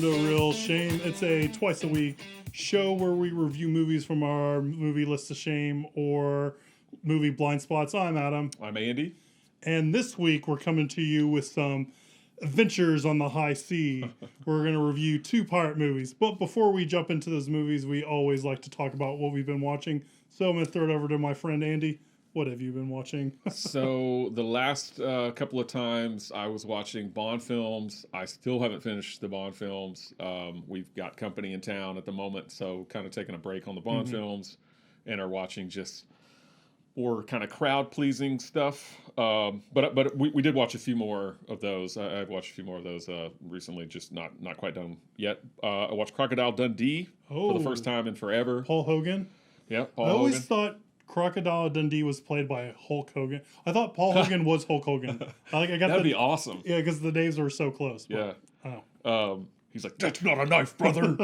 to A Real Shame. It's a twice a week show where we review movies from our movie list of shame or movie blind spots. I'm Adam. I'm Andy. And this week we're coming to you with some adventures on the high sea. We're going to review 2 pirate movies. But before we jump into those movies, we always like to talk about what we've been watching. So I'm going to throw it over to my friend Andy. What have you been watching? So the last couple of times I was watching Bond films. I still haven't finished the Bond films. We've got company in town at the moment, so kind of taking a break on the Bond films and are watching just more kind of crowd-pleasing stuff. But we did watch a few more of those. I've watched a few more of those recently, just not quite done yet. I watched Crocodile Dundee for the first time in forever. Paul Hogan? Yeah, Paul I Hogan. always thought Crocodile Dundee was played by Hulk Hogan. I thought Paul Hogan was Hulk Hogan. That'd be awesome. Yeah, because the names were so close. But, yeah. He's like, that's not a knife, brother.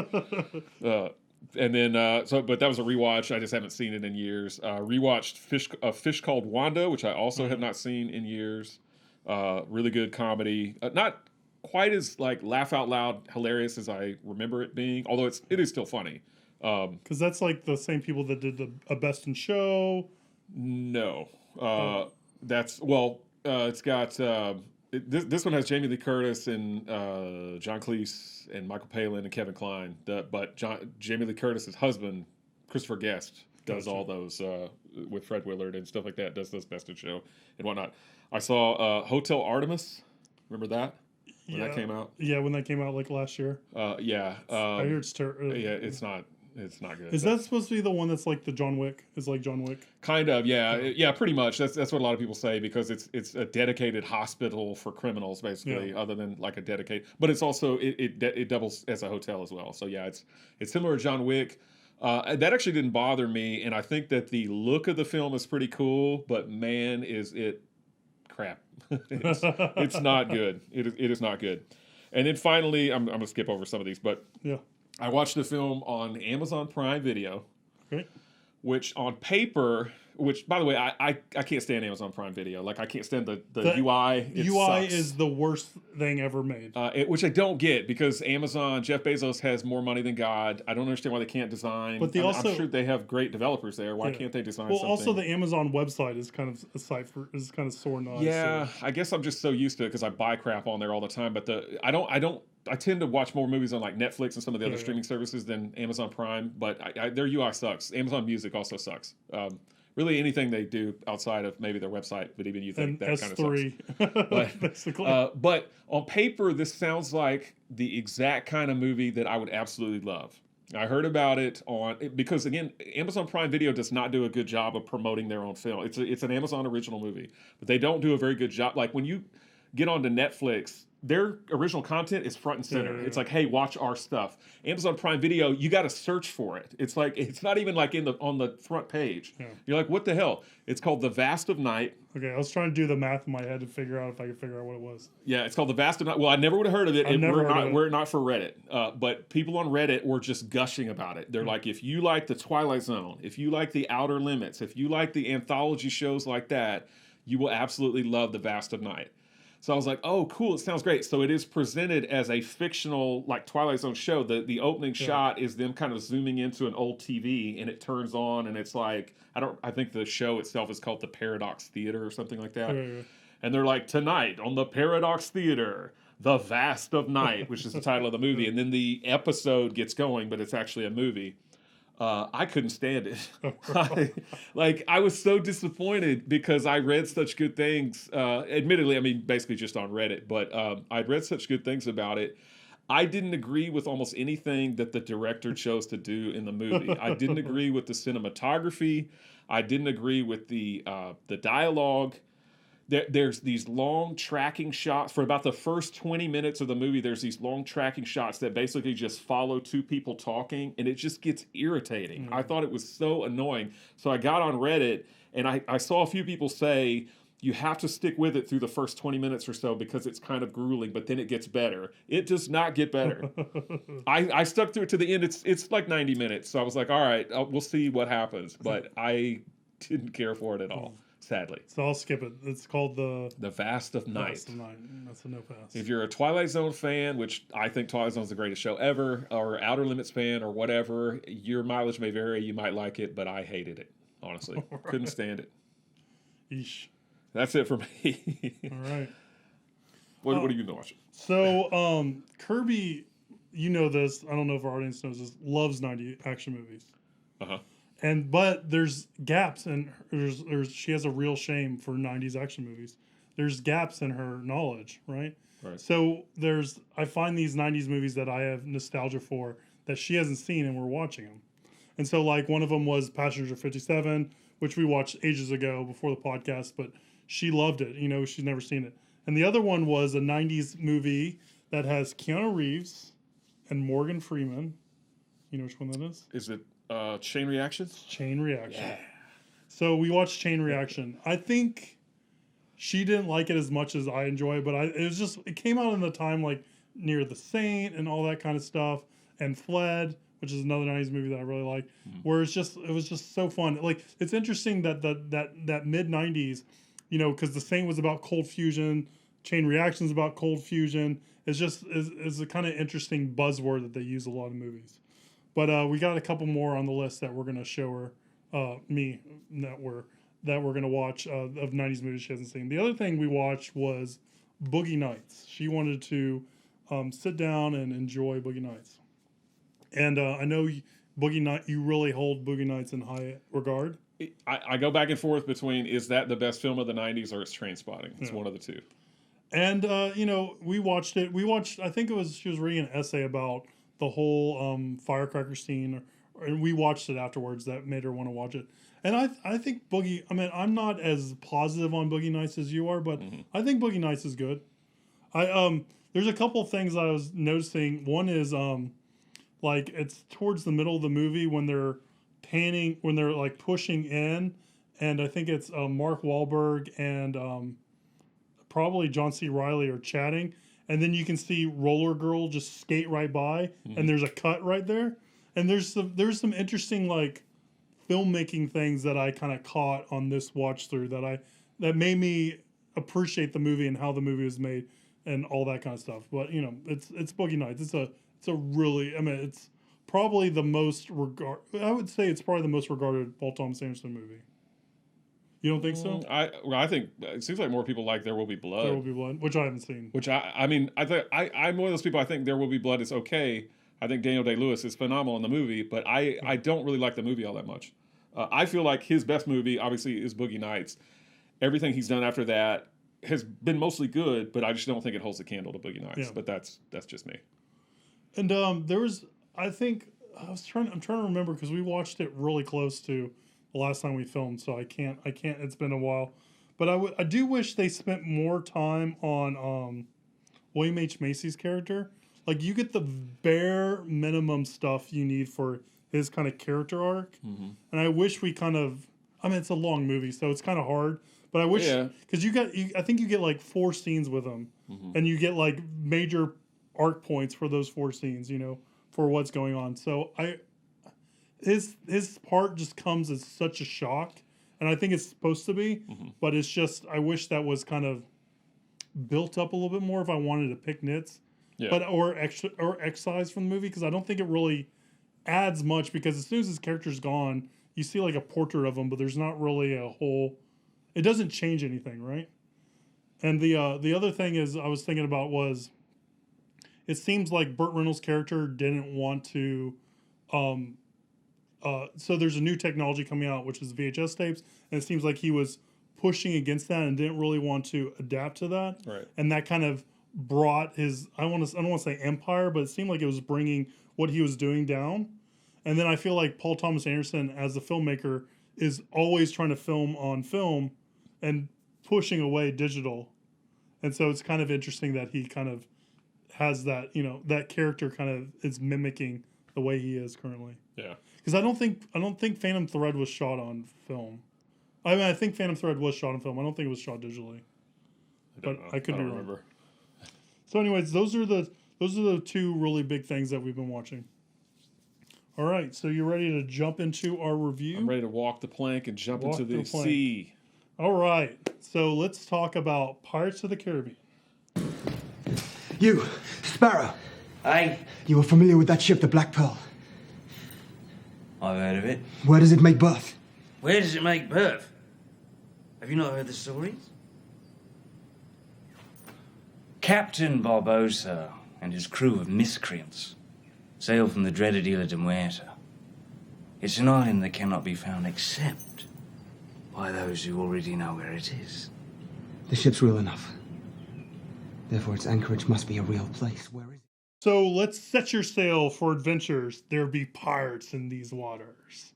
And then, but that was a rewatch. I just haven't seen it in years. Rewatched A Fish Called Wanda, which I also have not seen in years. Really good comedy. Not quite as like laugh out loud hilarious as I remember it being, although it is still funny. Because that's like the same people that did a Best in Show. No, it's got this one has Jamie Lee Curtis and John Cleese and Michael Palin and Kevin Kline. But Jamie Lee Curtis's husband, Christopher Guest, does all those with Fred Willard and stuff like that. Does those Best in Show and whatnot. I saw Hotel Artemis. Remember that? When that came out? Yeah, when that came out like last year. Yeah. I heard it's terrible. Yeah, it's not. It's not good. Is that supposed to be the one that's like the John Wick? Is like John Wick? Kind of, yeah. Yeah, pretty much. That's what a lot of people say because it's a dedicated hospital for criminals, basically, other than like a dedicated. But it's also it doubles as a hotel as well. So yeah, it's similar to John Wick. That actually didn't bother me, and I think that the look of the film is pretty cool. But man, is it crap? It's not good. It is not good. And then finally, I'm gonna skip over some of these, but yeah. I watched the film on Amazon Prime Video, which on paper, by the way, I can't stand Amazon Prime Video. Like I can't stand the UI. UI is the worst thing ever made. Which I don't get because Amazon, Jeff Bezos has more money than God. I don't understand why they can't design. But I'm sure they have great developers there. Why can't they design something? Well, also the Amazon website is kind of a site is kind of sore nose. Yeah, so. I guess I'm just so used to it because I buy crap on there all the time. But I tend to watch more movies on like Netflix and some of the other streaming services than Amazon Prime, but their UI sucks. Amazon Music also sucks. Really anything they do outside of maybe their website, but even you think that kind of sucks. But, basically. But on paper, this sounds like the exact kind of movie that I would absolutely love. I heard about it because again, Amazon Prime Video does not do a good job of promoting their own film. It's an Amazon original movie, but they don't do a very good job. Like when you get onto Netflix, their original content is front and center. Yeah. It's like, hey, watch our stuff. Amazon Prime Video, you got to search for it. It's like it's not even like on the front page. Yeah. You're like, what the hell? It's called The Vast of Night. Okay, I was trying to do the math in my head to figure out if I could figure out what it was. Yeah, it's called The Vast of Night. Well, I never would have heard of it. We're not for Reddit. But people on Reddit were just gushing about it. They're like, if you like The Twilight Zone, if you like The Outer Limits, if you like the anthology shows like that, you will absolutely love The Vast of Night. So I was like, oh, cool, it sounds great. So it is presented as a fictional, like, Twilight Zone show. The opening shot is them kind of zooming into an old TV, and it turns on, and it's like, I think the show itself is called the Paradox Theater or something like that. And they're like, tonight on the Paradox Theater, The Vast of Night, which is the title of the movie. And then the episode gets going, but it's actually a movie. I couldn't stand it. I was so disappointed because I read such good things. Admittedly, I mean, basically just on Reddit, but I'd read such good things about it. I didn't agree with almost anything that the director chose to do in the movie. I didn't agree with the cinematography. I didn't agree with the dialogue. There's these long tracking shots. For about the first 20 minutes of the movie, there's these long tracking shots that basically just follow 2 people talking, and it just gets irritating. I thought it was so annoying. So I got on Reddit, and I saw a few people say, you have to stick with it through the first 20 minutes or so because it's kind of grueling, but then it gets better. It does not get better. I stuck through it to the end. It's like 90 minutes. So I was like, all right, we'll see what happens. But I didn't care for it at all. sadly. So I'll skip it. It's called The Vast of Night. Vast of Night. That's a no pass. If you're a Twilight Zone fan, which I think Twilight Zone is the greatest show ever, or Outer Limits fan, or whatever, your mileage may vary. You might like it, but I hated it, honestly. Right. Couldn't stand it. Yeesh. That's it for me. All right. What are you watching? So, Kirby, you know this. I don't know if our audience knows this. Loves 90s action movies. But there's gaps, and she has a real shame for 90s action movies. There's gaps in her knowledge, right? Right. So I find these 90s movies that I have nostalgia for that she hasn't seen, and we're watching them. And so, like, one of them was Passenger 57, which we watched ages ago before the podcast, but she loved it. You know, she's never seen it. And the other one was a 90s movie that has Keanu Reeves and Morgan Freeman. You know which one that is? Is it Chain Reaction? Chain Reaction. Yeah. So we watched Chain Reaction. I think she didn't like it as much as I enjoy it, but it came out in the time like near The Saint and all that kind of stuff, and Fled, which is another 90s movie that I really like, where it was just so fun. Like, it's interesting that that mid 90s, you know, because The Saint was about cold fusion, Chain Reaction is about cold fusion. It's just is a kind of interesting buzzword that they use a lot of movies. But we got a couple more on the list that we're gonna show her, that we're gonna watch of 90s movies she hasn't seen. The other thing we watched was Boogie Nights. She wanted to sit down and enjoy Boogie Nights. And I know you really hold Boogie Nights in high regard. I go back and forth between, is that the best film of the 90s or it's Trainspotting? It's one of the two. And, you know, we watched it. I think she was reading an essay about the whole firecracker scene, and we watched it afterwards. That made her want to watch it. And I think Boogie, I mean, I'm not as positive on Boogie Nights as you are, but I think Boogie Nights is good. There's a couple of things I was noticing. One is, like, it's towards the middle of the movie when they're like pushing in, and I think it's Mark Wahlberg and probably John C. Reilly are chatting, and then you can see Roller Girl just skate right by, and there's a cut right there, and there's some interesting like filmmaking things that I kind of caught on this watch through that made me appreciate the movie and how the movie was made and all that kind of stuff. But you know, it's Boogie Nights. It's a really, I mean, it's probably the most I would say it's probably the most regarded Paul Thomas Anderson movie. You don't think so? I think it seems like more people like There Will Be Blood. There Will Be Blood, which I haven't seen. Which I'm one of those people. I think There Will Be Blood is okay. I think Daniel Day-Lewis is phenomenal in the movie, but I don't really like the movie all that much. I feel like his best movie, obviously, is Boogie Nights. Everything he's done after that has been mostly good, but I just don't think it holds a candle to Boogie Nights. Yeah. But that's just me. And there was, I'm trying to remember because we watched it really close to the last time we filmed, so I can't. It's been a while, but I do wish they spent more time on William H. Macy's character. Like, you get the bare minimum stuff you need for his kind of character arc, and I wish we kind of. I mean, it's a long movie, so it's kind of hard. But I wish because I think you get like 4 scenes with him, and you get like major arc points for those 4 scenes. You know, for what's going on. So his part just comes as such a shock, and I think it's supposed to be, but it's just I wish that was kind of built up a little bit more if I wanted to pick nits, but or excise from the movie, because I don't think it really adds much, because as soon as his character's gone, you see like a portrait of him, but there's not really a whole. It doesn't change anything, right? And the other thing is I was thinking about was, it seems like Burt Reynolds' character didn't want to. So there's a new technology coming out, which is VHS tapes, and it seems like he was pushing against that and didn't really want to adapt to that. Right. And that kind of brought his, I don't want to say empire, but it seemed like it was bringing what he was doing down. And then I feel like Paul Thomas Anderson, as a filmmaker, is always trying to film on film and pushing away digital. And so it's kind of interesting that he kind of has that, you know, that character kind of is mimicking the way he is currently. Yeah. Because I don't think Phantom Thread was shot on film. I mean, I think Phantom Thread was shot on film. I don't think it was shot digitally. I could be wrong. So, anyways, those are the 2 really big things that we've been watching. All right, so you ready to jump into our review? I'm ready to walk the plank and jump into the sea. All right, so let's talk about Pirates of the Caribbean. You, Sparrow. Aye. You are familiar with that ship, the Black Pearl? I've heard of it. Where does it make berth? Where does it make berth? Have you not heard the stories? Captain Barbossa and his crew of miscreants sailed from the dreaded Isla de Muerta. It's an island that cannot be found except by those who already know where it is. The ship's real enough. Therefore, its anchorage must be a real place. Where is it? So let's set your sail for adventures. There be pirates in these waters.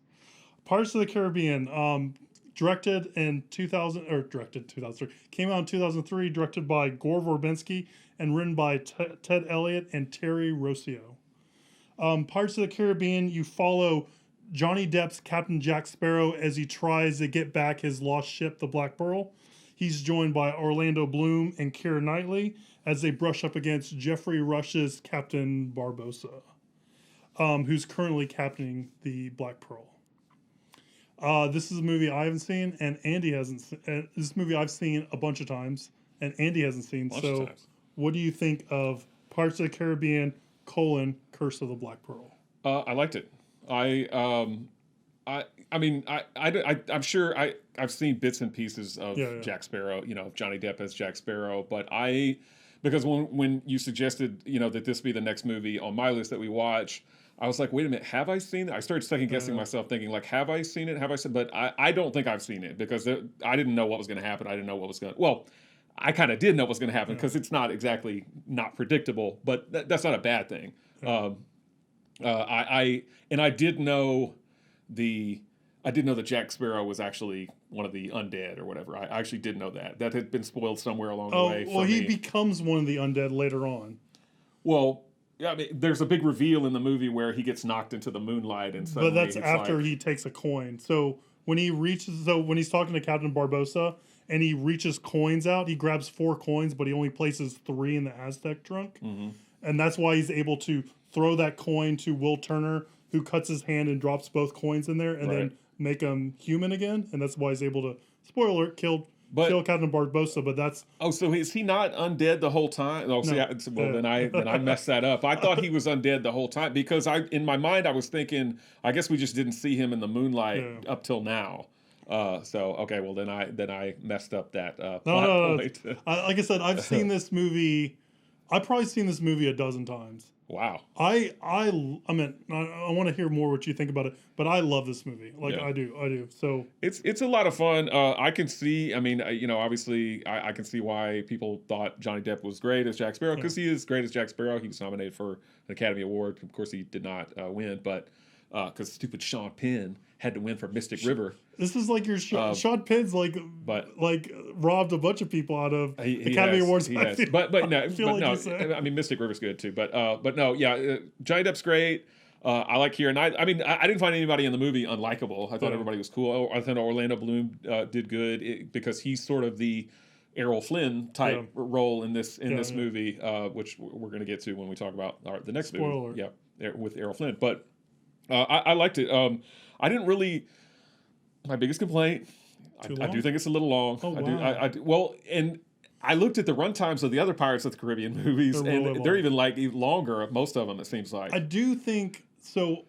Pirates of the Caribbean, directed in 2003, came out in 2003, directed by Gore Verbinski and written by Ted Elliott and Terry Rossio. Pirates of the Caribbean, you follow Johnny Depp's Captain Jack Sparrow as he tries to get back his lost ship, the Black Pearl. He's joined by Orlando Bloom and Keira Knightley as they brush up against Geoffrey Rush's Captain Barbossa, who's currently captaining the Black Pearl. This is a movie I haven't seen, and Andy hasn't seen. This movie I've seen a bunch of times, and Andy hasn't seen. So, what do you think of Pirates of the Caribbean, Curse of the Black Pearl? I liked it. I'm sure I've seen bits and pieces of Jack Sparrow, Johnny Depp as Jack Sparrow, but because when you suggested, that this be the next movie on my list that we watch, I was like, wait a minute, have I seen it? I started second guessing myself, thinking like, have I seen it? But I don't think I've seen it because I didn't know what was going to happen. I didn't know what was going to, well, I kind of did know what was going to happen because it's not exactly not predictable, but that's not a bad thing. I did know that Jack Sparrow was actually one of the undead or whatever. I actually did know that. That had been spoiled somewhere along the way. Well, he becomes one of the undead later on. Well, yeah, I mean, there's a big reveal in the movie where he gets knocked into the moonlight, and suddenly but that's after he takes a coin. So when he's talking to Captain Barbossa and he reaches coins out, he grabs 4 coins, but he only places 3 in the Aztec trunk, and that's why he's able to throw that coin to Will Turner, who cuts his hand and drops both coins in there, and then make him human again, and that's why he's able to, spoiler, kill Captain Barbossa. But that's so is he not undead the whole time? Oh, no. Then I messed that up. I thought he was undead the whole time because in my mind I was thinking I guess we just didn't see him in the moonlight up till now. Then I messed up that plot point. Like I said, I've seen this movie. I've probably seen this movie a dozen times. Wow. I want to hear more what you think about it, but I love this movie. I do. So it's a lot of fun. I can see. I mean, obviously, I can see why people thought Johnny Depp was great as Jack Sparrow because he is great as Jack Sparrow. He was nominated for an Academy Award. Of course, he did not win, but because stupid Sean Penn had to win for Mystic River. This is like your Sean Penn's robbed a bunch of people out of Academy Awards. I mean, Mystic River's good too. But no, Johnny Depp's great. I like Keira. I didn't find anybody in the movie unlikable. I thought everybody was cool. I thought Orlando Bloom did good because he's sort of the Errol Flynn type role in this movie, which we're going to get to when we talk about the next movie. Yeah, with Errol Flynn. But I liked it. I didn't really. My biggest complaint, I do think it's a little long. Oh, wow. And I looked at the runtimes of the other Pirates of the Caribbean movies, they're even longer. Most of them, it seems like. I do think so.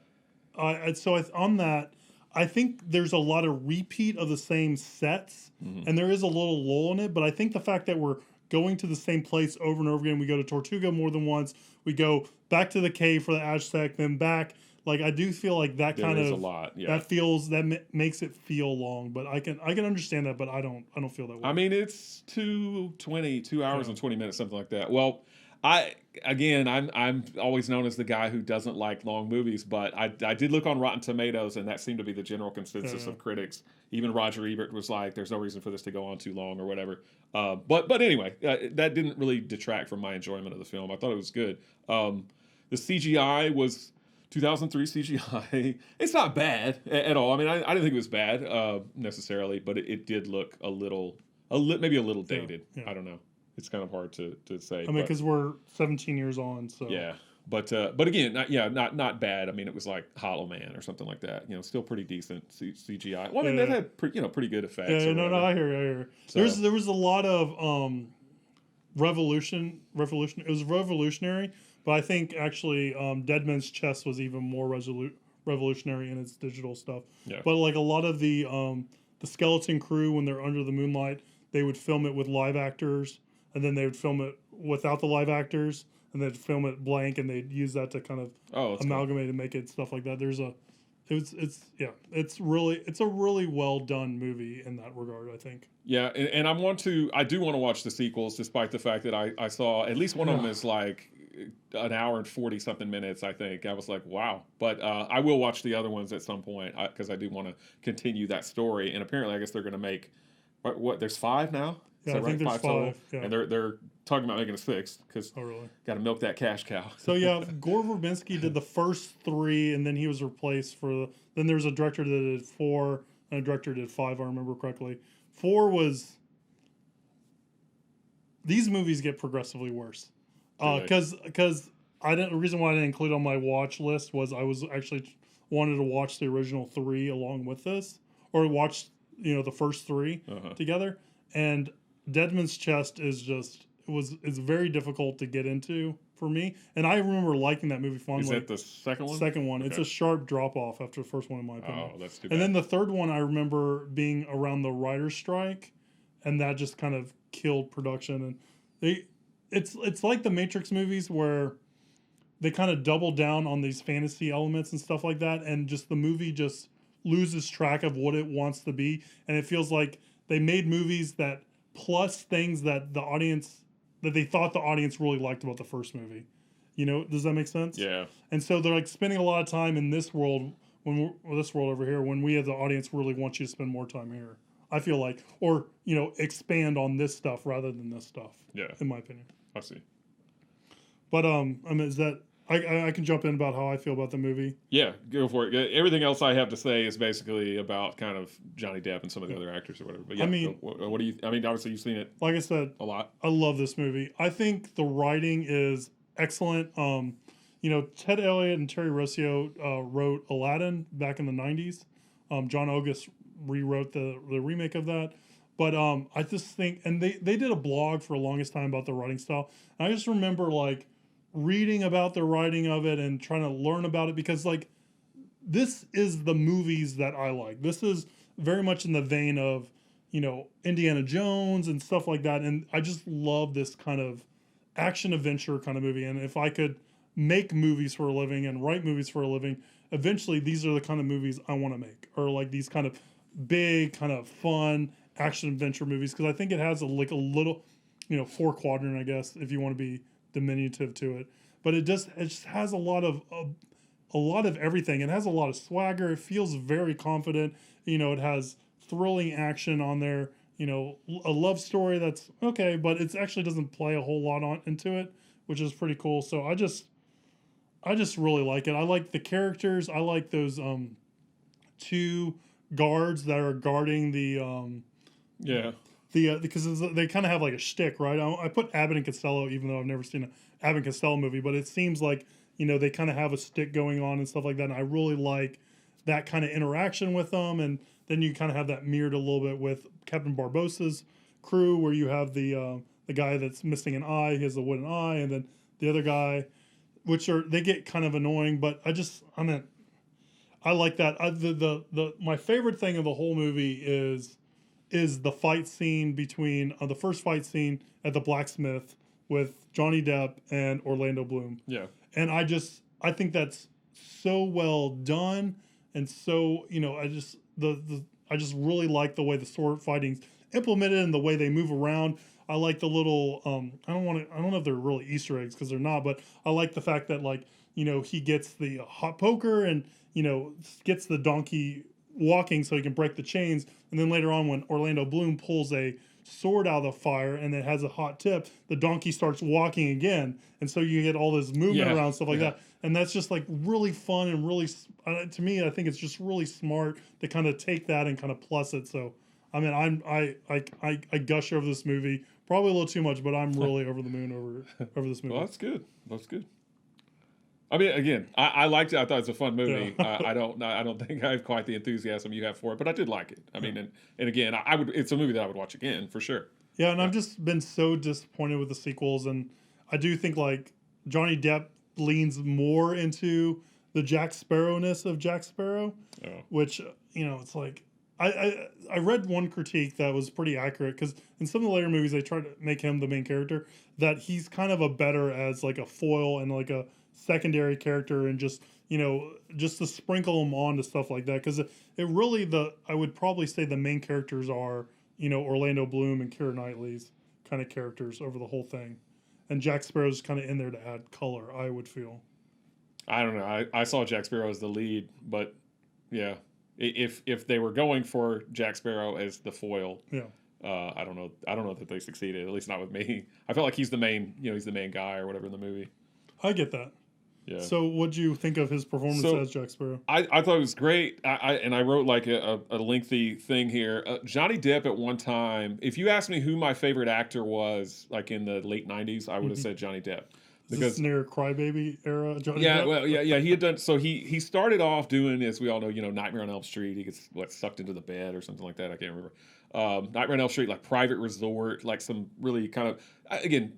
On that, I think there's a lot of repeat of the same sets, and there is a little lull in it. But I think the fact that we're going to the same place over and over again, we go to Tortuga more than once. We go back to the cave for the Aztec, then back. I do feel like that kind of a lot, that makes it feel long, but I can understand that, but I don't feel that way. I mean, it's 2 hours and 20 minutes, something like that. Well, I'm always known as the guy who doesn't like long movies, but I did look on Rotten Tomatoes, and that seemed to be the general consensus of critics. Even Roger Ebert was like, "There's no reason for this to go on too long," or whatever. But anyway, that didn't really detract from my enjoyment of the film. I thought it was good. The CGI was 2003 CGI. It's not bad at all. I mean, I didn't think it was bad necessarily, but it did look maybe a little dated. I don't know. It's kind of hard to say. I mean, because we're 17 years on, so yeah. But again, not bad. I mean, it was like Hollow Man or something like that. Still pretty decent CGI. Well, I mean, that had pretty good effects. Yeah, no, I hear you. So, there was a lot of revolution. It was revolutionary, but I think actually Dead Man's Chest was even more revolutionary in its digital stuff. Yeah. But like a lot of the skeleton crew, when they're under the moonlight, they would film it with live actors, and then they would film it without the live actors, and they'd film it blank, and they'd use that to kind of amalgamate and make it stuff like that. It's a really well done movie in that regard, I think. Yeah, and I do want to watch the sequels, despite the fact that I saw at least one of them is like an hour and 40 something minutes. I think I was like, wow. But I will watch the other ones at some point because I do want to continue that story. And apparently, I guess they're going to make what? There's 5 now. Yeah, I think there's 5 total? Yeah. And they're talking about making a 6th because got to milk that cash cow. So yeah, Gore Verbinski did the first 3, and then he was replaced then there was a director that did 4, and a director did 5. I remember correctly. 4 was. These movies get progressively worse, because the reason why I didn't include it on my watch list was I was actually wanted to watch the original 3 along with this, or watch the first 3 together, and Dead Man's Chest is it's very difficult to get into for me, and I remember liking that movie fondly. Is that the second one? Second one. Okay. It's a sharp drop off after the first one, in my opinion. Oh, that's too bad. And then the third one, I remember being around the writer's strike, and that just kind of killed production. And it's like the Matrix movies where they kind of double down on these fantasy elements and stuff like that, and just the movie just loses track of what it wants to be, and it feels like they made movies that plus things that they thought the audience really liked about the first movie. Does that make sense? Yeah. And so they're like spending a lot of time in this world this world over here when we as the audience really want you to spend more time here. I feel like, or expand on this stuff rather than this stuff. Yeah. In my opinion. I see. But is that I can jump in about how I feel about the movie. Yeah, go for it. Everything else I have to say is basically about kind of Johnny Depp and some of the other actors or whatever. But yeah, what do you? I mean, obviously you've seen it. Like I said, a lot. I love this movie. I think the writing is excellent. Ted Elliott and Terry Rossio wrote Aladdin back in the '90s. John August rewrote the remake of that. But I just think, and they did a blog for the longest time about the writing style. And I just remember like reading about the writing of it and trying to learn about it because like this is the movies that I like. This is very much in the vein of Indiana Jones and stuff like that. And I just love this kind of action adventure kind of movie. And if I could make movies for a living and write movies for a living, eventually these are the kind of movies I want to make, or like these kind of big kind of fun action adventure movies, because I think it has a little 4 quadrant, I guess, if you want to be diminutive to it, but it just has a lot of everything. It has a lot of swagger. It feels very confident. It has thrilling action on there. A love story that's okay, but it actually doesn't play a whole lot into it, which is pretty cool. So I just really like it. I like the characters. I like those 2 guards that are guarding the because they kind of have like a shtick, right? I put Abbott and Costello, even though I've never seen an Abbott and Costello movie, but it seems like they kind of have a stick going on and stuff like that. And I really like that kind of interaction with them. And then you kind of have that mirrored a little bit with Captain Barbossa's crew, where you have the guy that's missing an eye, he has a wooden eye, and then the other guy, they get kind of annoying, but I like that. My favorite thing of the whole movie is the fight scene between the first fight scene at the blacksmith with Johnny Depp and Orlando Bloom. Yeah. And I think that's so well done, and so I just really like the way the sword fighting's implemented and the way they move around. I like the little I don't know if they're really Easter eggs, because they're not, but I like the fact that he gets the hot poker and gets the donkey walking so he can break the chains, and then later on when Orlando Bloom pulls a sword out of the fire and it has a hot tip, the donkey starts walking again, and so you get all this movement around, stuff like that, and that's just like really fun and really, to me, I think it's just really smart to kind of take that and kind of plus it. So I gush over this movie probably a little too much, but I'm really over the moon over this movie. Well, that's good. I mean, again, I liked it. I thought it was a fun movie. Yeah. I don't think I have quite the enthusiasm you have for it, but I did like it. I mean, and again, I would. It's a movie that I would watch again for sure. Yeah, and I've just been so disappointed with the sequels, and I do think like Johnny Depp leans more into the Jack Sparrow-ness of Jack Sparrow, which it's like I read one critique that was pretty accurate because in some of the later movies they try to make him the main character, that he's kind of a better as like a foil and like a secondary character, and just to sprinkle him on to stuff like that, because it really I would probably say the main characters are Orlando Bloom and Keira Knightley's kind of characters over the whole thing, and Jack Sparrow's kind of in there to add color, I would feel. I don't know. I saw Jack Sparrow as the lead, but yeah, if they were going for Jack Sparrow as the foil, I don't know that they succeeded. At least not with me. I felt like he's the main, he's the main guy or whatever in the movie. I get that. Yeah. So, what'd you think of his performance as Jack Sparrow? I thought it was great. I wrote like a lengthy thing here. Johnny Depp at one time, if you asked me who my favorite actor was, like in the late '90s, I would have said Johnny Depp. Because this near Crybaby era, Johnny Depp? Yeah, well, yeah, he had done. So he started off doing, as we all know, Nightmare on Elm Street. He gets sucked into the bed or something like that. I can't remember. Nightmare on Elm Street, like Private Resort, like some really kind of. Again,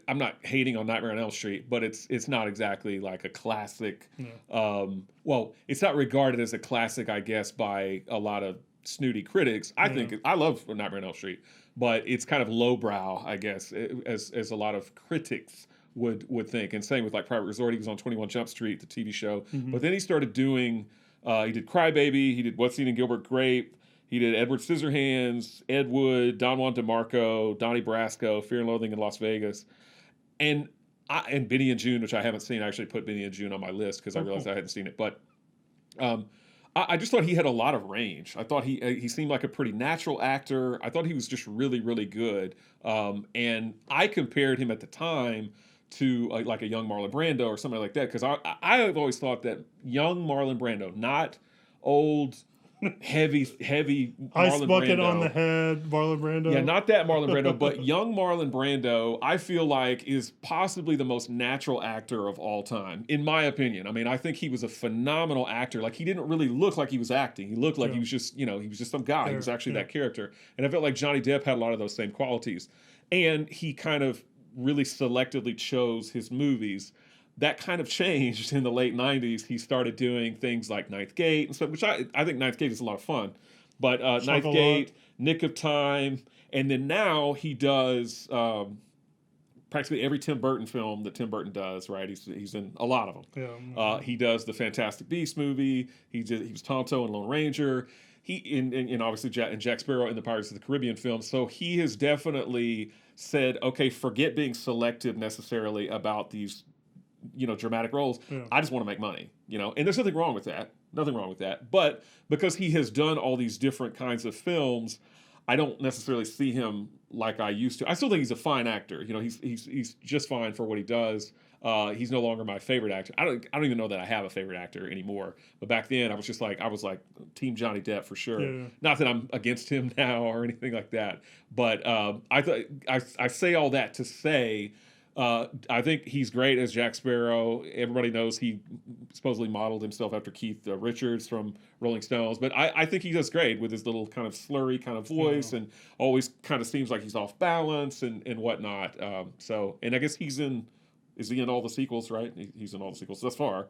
I'm not hating on Nightmare on Elm Street, but it's not exactly like a classic. No. Well, it's not regarded as a classic, I guess, by a lot of snooty critics. I think I love Nightmare on Elm Street, but it's kind of lowbrow, I guess, as a lot of critics would think. And same with like Private Resort. He was on 21 Jump Street, the TV show. Mm-hmm. But then he started doing, he did Crybaby, he did What's Eating Gilbert Grape, he did Edward Scissorhands, Ed Wood, Don Juan DeMarco, Donnie Brasco, Fear and Loathing in Las Vegas. And Benny and June, which I haven't seen. I actually put Benny and June on my list because I realized I hadn't seen it. But I just thought he had a lot of range. I thought he seemed like a pretty natural actor. I thought he was just really, really good. And I compared him at the time to like a young Marlon Brando or something like that, because I have always thought that young Marlon Brando, not old heavy Ice Marlon bucket Brando. On the head Marlon Brando. Yeah, not that Marlon Brando, but young Marlon Brando, I feel like is possibly the most natural actor of all time, in my opinion. I mean, I think he was a phenomenal actor. Like, he didn't really look like he was acting. He looked like he was just, he was just some guy. He was actually that character. And I felt like Johnny Depp had a lot of those same qualities. And he kind of really selectively chose his movies. That kind of changed in the late 90s. He started doing things like Ninth Gate and stuff, which I think Ninth Gate is a lot of fun. But Ninth Gate, Nick of Time, and then now he does practically every Tim Burton film that Tim Burton does, right? He's in a lot of them. Yeah. He does the Fantastic Beasts movie. He was Tonto in Lone Ranger. And obviously Jack Sparrow in the Pirates of the Caribbean film. So he has definitely said, okay, forget being selective necessarily about these dramatic roles. Yeah. I just want to make money, and there's nothing wrong with that. But because he has done all these different kinds of films, I don't necessarily see him like I used to. I still think he's a fine actor. He's just fine for what he does. He's no longer my favorite actor. I don't even know that I have a favorite actor anymore. But back then I was like Team Johnny Depp for sure. Yeah. Not that I'm against him now or anything like that. But I say all that to say, I think he's great as Jack Sparrow. Everybody knows he supposedly modeled himself after Keith Richards from Rolling Stones. But I think he does great with his little kind of slurry kind of voice, and always kind of seems like he's off balance and whatnot. And I guess is he in all the sequels, right? He's in all the sequels thus far,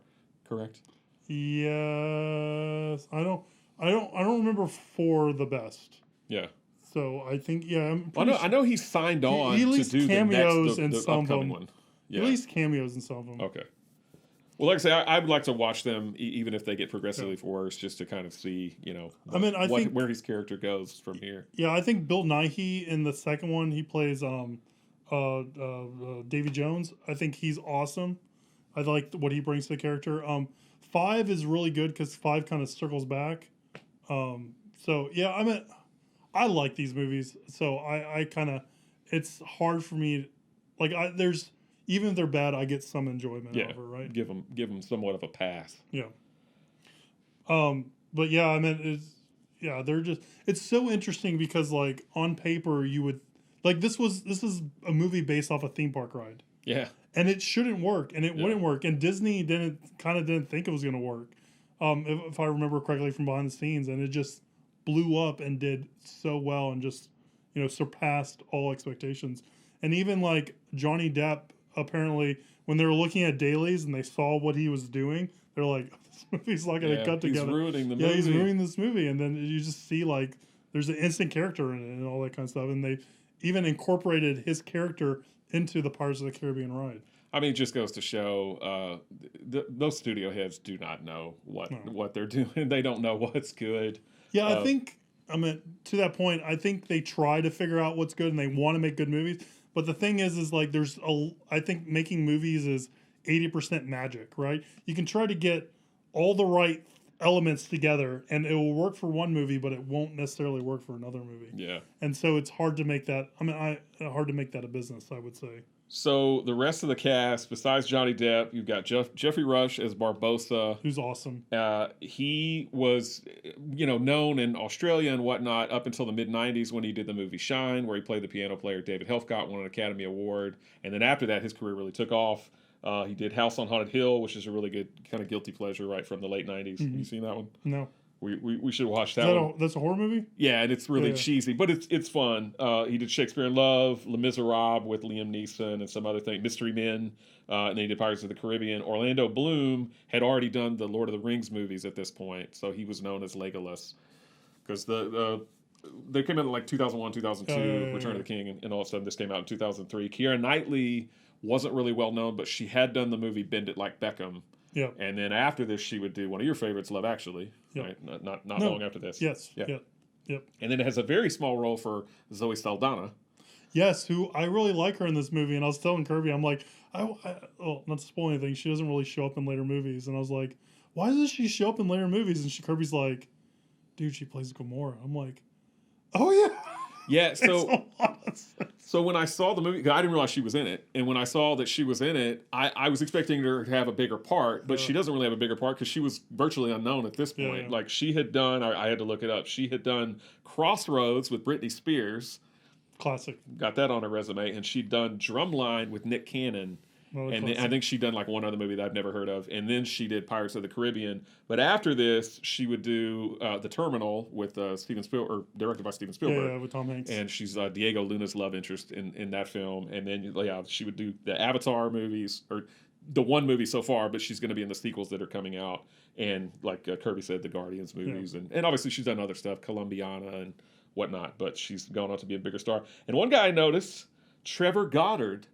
correct? Yes. I don't remember for the best. Yeah. So I think, I know he's signed on to do cameos the some of them. One. Yeah. At least cameos in some of them. Okay. Well, like I say, I would like to watch them, even if they get progressively worse, just to kind of see, I think where his character goes from here. Yeah, I think Bill Nighy in the second one, he plays Davy Jones. I think he's awesome. I like what he brings to the character. 5 is really good because 5 kind of circles back. I like these movies, so I kind of, it's hard for me, even if they're bad, I get some enjoyment out of it, right? Give them somewhat of a pass. Yeah. But yeah, I mean, it's so interesting because on paper you would, this is a movie based off a theme park ride. Yeah. and it shouldn't work, and it wouldn't work, and Disney didn't think it was going to work, if I remember correctly from behind the scenes, and it just blew up and did so well, and just surpassed all expectations. And even like Johnny Depp, apparently, when they were looking at dailies and they saw what he was doing, they're like, this movie's not going to cut together. He's ruining the movie. Yeah, he's ruining this movie. And then you just see like there's an instant character in it and all that kind of stuff. And they even incorporated his character into the Pirates of the Caribbean ride. I mean, it just goes to show those studio heads do not know what they're doing. They don't know what's good. Yeah, I think, to that point, I think they try to figure out what's good and they want to make good movies. But the thing is like I think making movies is 80% magic, right? You can try to get all the right elements together and it will work for one movie, but it won't necessarily work for another movie. Yeah. And so it's hard to make that, hard to make that a business, I would say. So the rest of the cast, besides Johnny Depp, you've got Geoffrey Rush as Barbossa. Who's awesome. He was, known in Australia and whatnot up until the mid-'90s when he did the movie Shine, where he played the piano player David Helfgott, won an Academy Award. And then after that, his career really took off. He did House on Haunted Hill, which is a really good kind of guilty pleasure, right, from the late 90s. Have you seen that one? No. We should watch that one. That's a horror movie? Yeah, and it's really cheesy, but it's fun. He did Shakespeare in Love, Les Miserables with Liam Neeson and some other thing, Mystery Men, and then he did Pirates of the Caribbean. Orlando Bloom had already done the Lord of the Rings movies at this point, so he was known as Legolas. Because they came out in like 2001, 2002, Return of the King, and all of a sudden this came out in 2003. Keira Knightley wasn't really well known, but she had done the movie Bend It Like Beckham. Yeah. And then after this, she would do one of your favorites, Love Actually. Right? Not long after this. Yes. Yeah. Yep. And then it has a very small role for Zoe Saldana. Yes, who I really like her in this movie. And I was telling Kirby, I'm like, not to spoil anything, she doesn't really show up in later movies. And I was like, why doesn't she show up in later movies? And Kirby's like, dude, she plays Gamora. I'm like, oh yeah. Yeah, so when I saw the movie, 'cause I didn't realize she was in it, and when I saw that she was in it, I was expecting her to have a bigger part, but she doesn't really have a bigger part because she was virtually unknown at this point. Yeah. Like, she had done, I had to look it up, she had done Crossroads with Britney Spears. Classic. Got that on her resume, and she'd done Drumline with Nick Cannon. And then I think she'd done like one other movie that I've never heard of. And then she did Pirates of the Caribbean. But after this, she would do The Terminal with Steven Spielberg, or directed by Steven Spielberg. Yeah, with Tom Hanks. And she's Diego Luna's love interest in that film. And then she would do the Avatar movies, or the one movie so far, but she's going to be in the sequels that are coming out. And like Kirby said, the Guardians movies. Yeah. And obviously she's done other stuff, Columbiana and whatnot. But she's gone on to be a bigger star. And one guy I noticed, Trevor Goddard.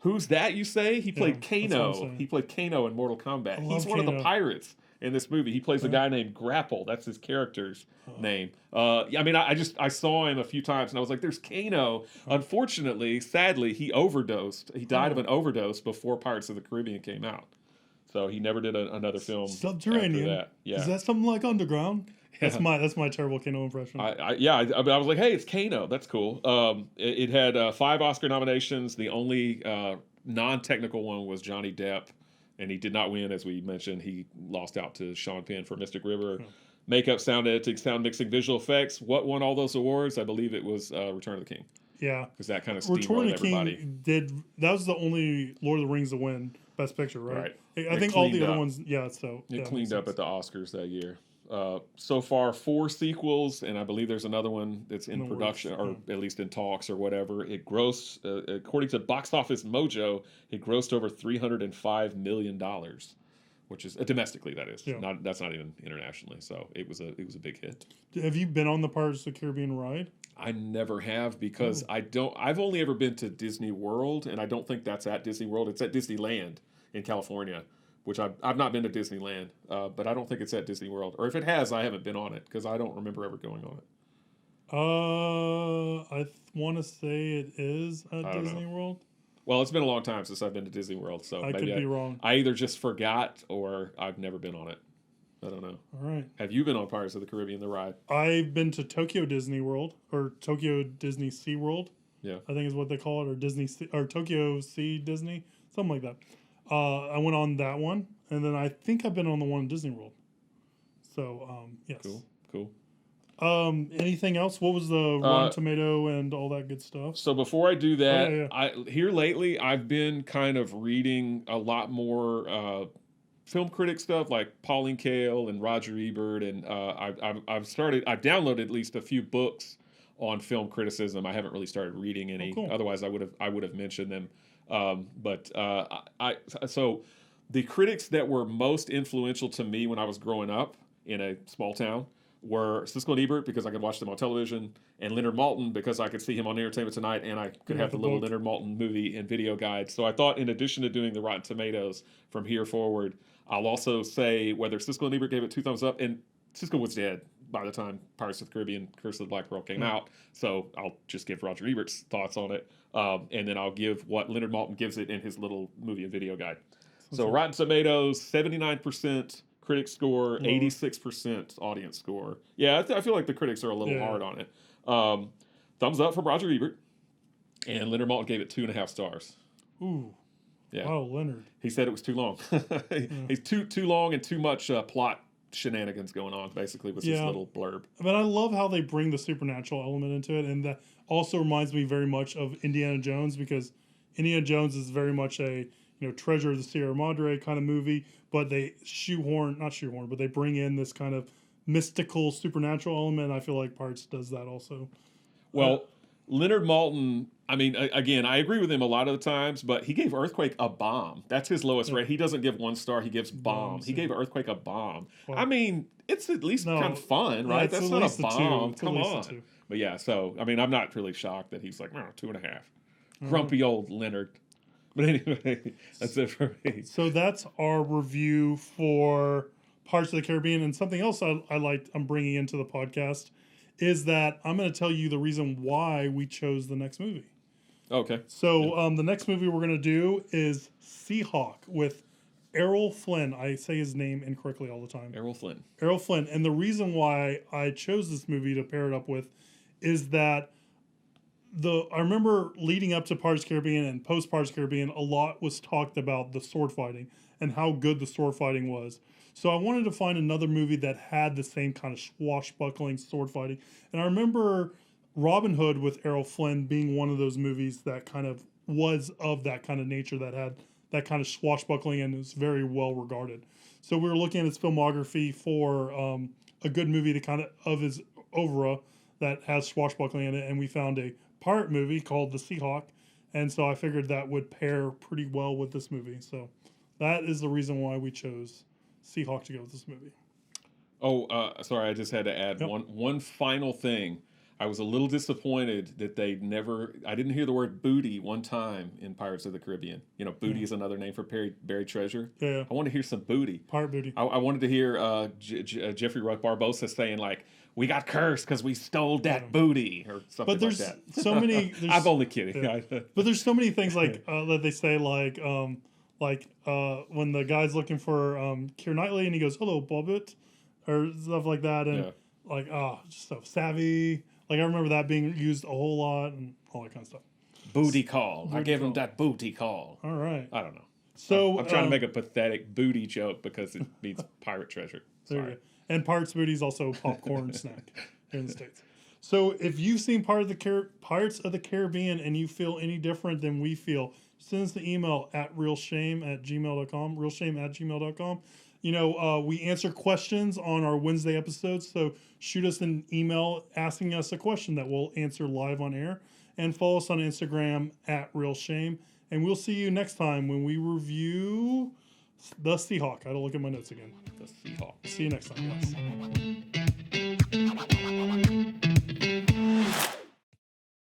Who's that, you say? He played Kano. He played Kano in Mortal Kombat. He's one of the pirates in this movie. He plays a guy named Grapple. That's his character's name. I saw him a few times, and I was like, there's Kano. Unfortunately, sadly, he overdosed. He died of an overdose before Pirates of the Caribbean came out. So he never did another film Subterranean. after that. Yeah. Is that something like Underground? Yeah. That's my terrible Kano impression. I was like, hey, it's Kano. That's cool. It had 5 Oscar nominations. The only non-technical one was Johnny Depp, and he did not win, as we mentioned. He lost out to Sean Penn for Mystic River. Yeah. Makeup, sound editing, sound mixing, visual effects. What won all those awards? I believe it was Return of the King. Yeah. Because that kind of steamrolled everybody. That was the only Lord of the Rings to win Best Picture, right? I think all the other ones, it cleaned up at the Oscars that year. So far, 4 sequels, and I believe there's another one that's in production, or at least in talks or whatever. It grossed, according to Box Office Mojo, it grossed over $305 million, which is domestically, that is. Yeah. That's not even internationally. So it was a big hit. Have you been on the Pirates of the Caribbean ride? I never have, because I've only ever been to Disney World, and I don't think that's at Disney World. It's at Disneyland in California, which I've not been to Disneyland, but I don't think it's at Disney World. Or if it has, I haven't been on it, because I don't remember ever going on it. I want to say it is at Disney World. Well, it's been a long time since I've been to Disney World, so I could be wrong. I either just forgot or I've never been on it. I don't know. All right. Have you been on Pirates of the Caribbean, the ride? I've been to Tokyo Disney World, or Tokyo Disney Sea World. Yeah. I think is what they call it, or Tokyo Sea Disney, something like that. I went on that one, and then I think I've been on the one in Disney World. So, yes. Cool. Anything else? What was the Rotten Tomato and all that good stuff? So before I do that, here lately I've been kind of reading a lot more film critic stuff like Pauline Kael and Roger Ebert, and I've downloaded at least a few books on film criticism. I haven't really started reading any. Cool. Otherwise, I would have mentioned them. So the critics that were most influential to me when I was growing up in a small town were Siskel and Ebert, because I could watch them on television, and Leonard Maltin, because I could see him on Entertainment Tonight, and I could have the little Leonard Maltin movie and video guide. So I thought, in addition to doing the Rotten Tomatoes from here forward, I'll also say whether Siskel and Ebert gave it 2 thumbs up, and Siskel was dead by the time Pirates of the Caribbean, Curse of the Black Pearl came out, so I'll just give Roger Ebert's thoughts on it, and then I'll give what Leonard Maltin gives it in his little movie and video guide. So Rotten Tomatoes, 79% critic score, 86% audience score. Yeah, I feel like the critics are a little hard on it. Thumbs up from Roger Ebert, and Leonard Maltin gave it 2.5 stars. Ooh. Yeah. Wow, Leonard. He said it was too long. He's too long and too much plot shenanigans going on, basically, with this little blurb. But I love how they bring the supernatural element into it, and that also reminds me very much of Indiana Jones, because Indiana Jones is very much a Treasure of the Sierra Madre kind of movie, but they but they bring in this kind of mystical supernatural element. I feel like Parts does that also. Well, Leonard Maltin, I mean, again, I agree with him a lot of the times, but he gave Earthquake a bomb. That's his lowest rate. He doesn't give 1 star. He gives bomb. He gave Earthquake a bomb. Well, I mean, it's at least kind of fun, right? That's not a bomb. Come on. But yeah, so, I mean, I'm not really shocked that he's like, 2.5. Grumpy old Leonard. But anyway, that's it for me. So that's our review for Pirates of the Caribbean. And something else I'm bringing into the podcast is that I'm going to tell you the reason why we chose the next movie. Okay. So the next movie we're going to do is Seahawk with Errol Flynn. I say his name incorrectly all the time. Errol Flynn. Errol Flynn. And the reason why I chose this movie to pair it up with is that I remember leading up to Pirates of the Caribbean and post Pirates of the Caribbean, a lot was talked about the sword fighting and how good the sword fighting was. So I wanted to find another movie that had the same kind of swashbuckling sword fighting. And I remember Robin Hood with Errol Flynn being one of those movies that kind of was of that kind of nature, that had that kind of swashbuckling and is very well regarded. So we were looking at his filmography for a good movie to kind of his oeuvre that has swashbuckling in it, and we found a pirate movie called The Seahawk, and so I figured that would pair pretty well with this movie. So that is the reason why we chose Seahawk to go with this movie. Sorry, I just had to add one final thing. I was a little disappointed that I didn't hear the word booty one time in Pirates of the Caribbean. Booty is another name for buried treasure. Yeah. I wanted to hear some booty. Pirate booty. I wanted to hear Geoffrey Rush Barbossa saying, like, we got cursed because we stole that booty, or something like that. But there's so many... I'm only kidding. Yeah. But there's so many things like that they say, like when the guy's looking for Keira Knightley and he goes, hello, Bobbit, or stuff like that. And just so savvy. Like, I remember that being used a whole lot and all that kind of stuff. Booty call. I gave him that booty call. All right. I don't know. So I'm trying to make a pathetic booty joke because it means pirate treasure. Sorry. And Pirates booty is also a popcorn snack here in the States. So if you've seen Pirates of the Caribbean and you feel any different than we feel, send us the email at realshame@gmail.com, realshame@gmail.com. We answer questions on our Wednesday episodes, so shoot us an email asking us a question that we'll answer live on air, and follow us on Instagram at realshame. And we'll see you next time when we review The Seahawk. I had to look at my notes again. The Seahawk. See you next time, guys.